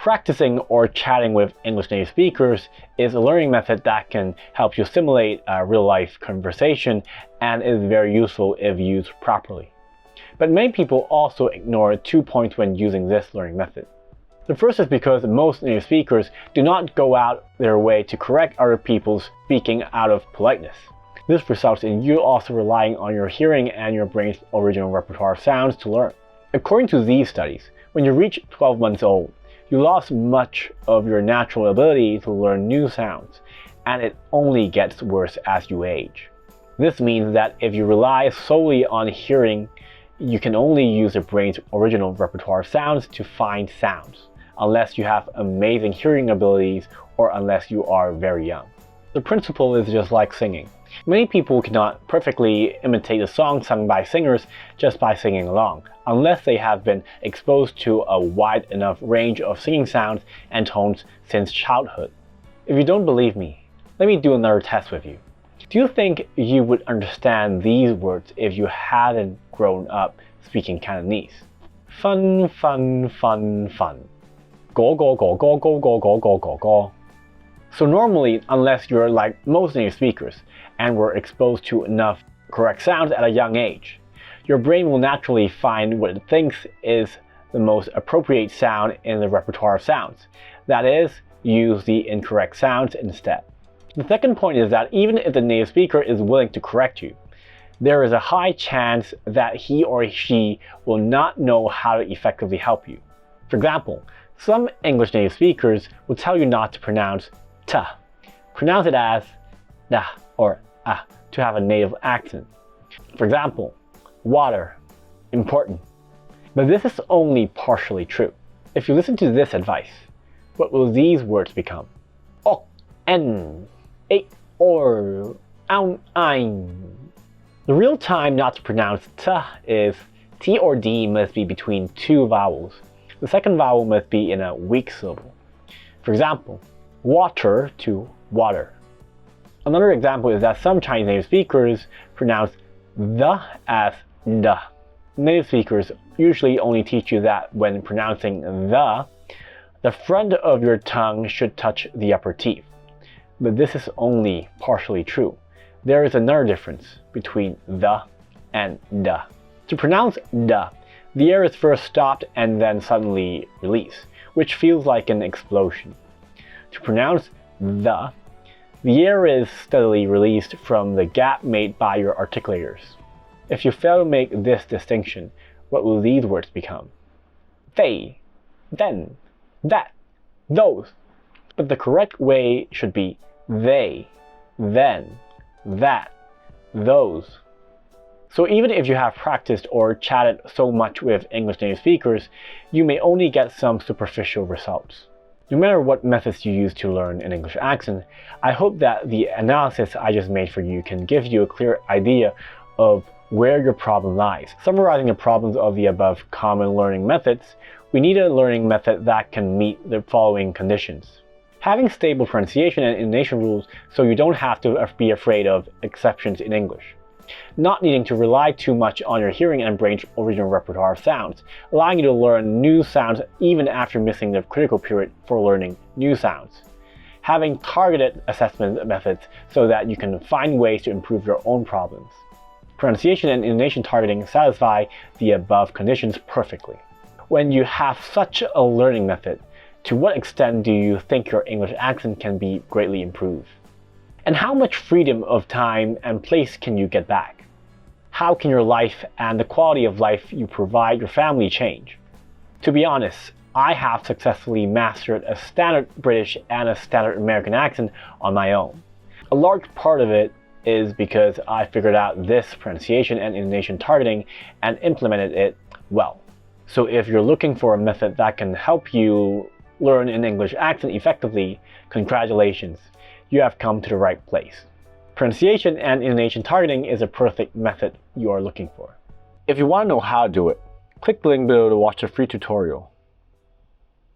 Practicing or chatting with English native speakers is a learning method that can help you simulate a real-life conversation and is very useful if used properly. But many people also ignore 2 points when using this learning method. The first is because most native speakers do not go out their way to correct other people's speaking out of politeness. This results in you also relying on your hearing and your brain's original repertoire of sounds to learn. According to these studies, when you reach 12 months old, you lost much of your natural ability to learn new sounds, and it only gets worse as you age. This means that if you rely solely on hearing, you can only use your brain's original repertoire of sounds to find sounds, unless you have amazing hearing abilities or unless you are very young. The principle is just like singing. Many people cannot perfectly imitate a song sung by singers just by singing along, unless they have been exposed to a wide enough range of singing sounds and tones since childhood. If you don't believe me, let me do another test with you. Do you think you would understand these words if you hadn't grown up speaking Cantonese? Fun, fun, fun, fun. Go, go, go, go, go, go, go, go, go, go. So normally, unless you're like most native speakers and were exposed to enough correct sounds at a young age, your brain will naturally find what it thinks is the most appropriate sound in the repertoire of sounds. That is, use the incorrect sounds instead. The second point is that even if the native speaker is willing to correct you, there is a high chance that he or she will not know how to effectively help you. For example, some English native speakers will tell you not to pronounce t. Pronounce it as da or ah to have a native accent. For example, water, important. But this is only partially true. If you listen to this advice, what will these words become? Ok, en, a, or, aun, ein. The real time not to pronounce t is t or d must be between two vowels. The second vowel must be in a weak syllable. For example, water to water. Another example is that some Chinese native speakers pronounce the as the. Native speakers usually only teach you that when pronouncing the front of your tongue should touch the upper teeth. But this is only partially true. There is another difference between the and the. To pronounce the air is first stopped and then suddenly released, which feels like an explosion. To pronounce the air is steadily released from the gap made by your articulators. If you fail to make this distinction, what will these words become? They, then, that, those. But the correct way should be they, then, that, those. So even if you have practiced or chatted so much with English native speakers, you may only get some superficial results. No matter what methods you use to learn an English accent, I hope that the analysis I just made for you can give you a clear idea of where your problem lies. Summarizing the problems of the above common learning methods, we need a learning method that can meet the following conditions. Having stable pronunciation and intonation rules so you don't have to be afraid of exceptions in English. Not needing to rely too much on your hearing and brain's original repertoire of sounds, allowing you to learn new sounds even after missing the critical period for learning new sounds. Having targeted assessment methods so that you can find ways to improve your own problems. Pronunciation and intonation targeting satisfy the above conditions perfectly. When you have such a learning method, to what extent do you think your English accent can be greatly improved? And how much freedom of time and place can you get back? How can your life and the quality of life you provide your family change? To be honest, I have successfully mastered a standard British and a standard American accent on my own. A large part of it is because I figured out this pronunciation and intonation targeting and implemented it well. So if you're looking for a method that can help you learn an English accent effectively, congratulations. You have come to the right place. Pronunciation and intonation targeting is a perfect method you are looking for. If you want to know how to do it, click the link below to watch a free tutorial.